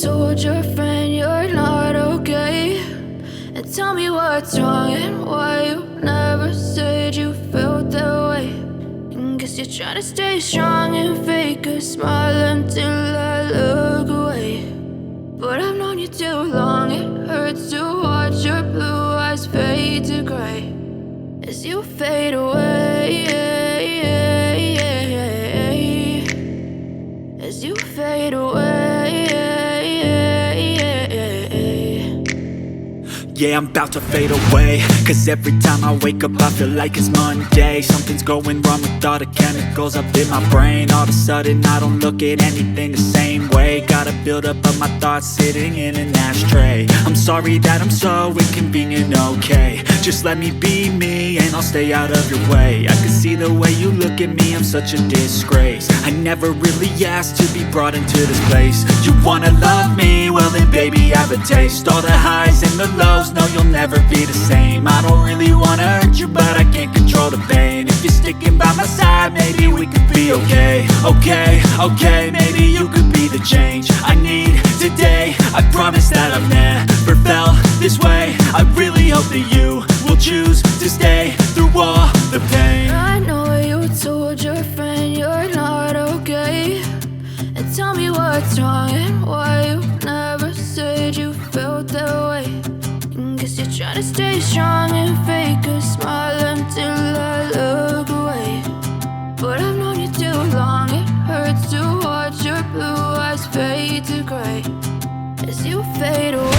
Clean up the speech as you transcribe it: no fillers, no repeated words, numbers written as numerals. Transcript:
told your friend you're not okay, and tell me what's wrong and why you never said you felt that way. And guess you're trying to stay strong and fake a smile until I look away. But I've known you too long, it hurts to watch your blue eyes fade to gray as you fade away, as you fade away. Yeah, I'm about to fade away, cause every time I wake up I feel like it's Monday. Something's going wrong with all the chemicals up in my brain. All of a sudden I don't look at anything the same way. Got a buildup of my thoughts sitting in an ashtray. I'm sorry that I'm so inconvenient, okay. Just let me be me and I'll stay out of your way. I can see the way you look at me, I'm such a disgrace. I never really asked to be brought into this place. You wanna love me? Well then baby have a taste. All the highs and the lows, no you'll never be the same. I don't really wanna hurt you but I can't control the pain. If you're sticking by my side maybe we could be okay. Okay, maybe you could be the change I need today. I promise that I've never felt this way. I really hope that you will choose to stay through all the pain. I know you told your friend you're not okay, and tell me what's wrong and why you never said you felt that way. And guess you're trying to stay strong and fake a smile until I look away. But I've known you too long, it hurts to watch your blue eyes fade to gray as you fade away.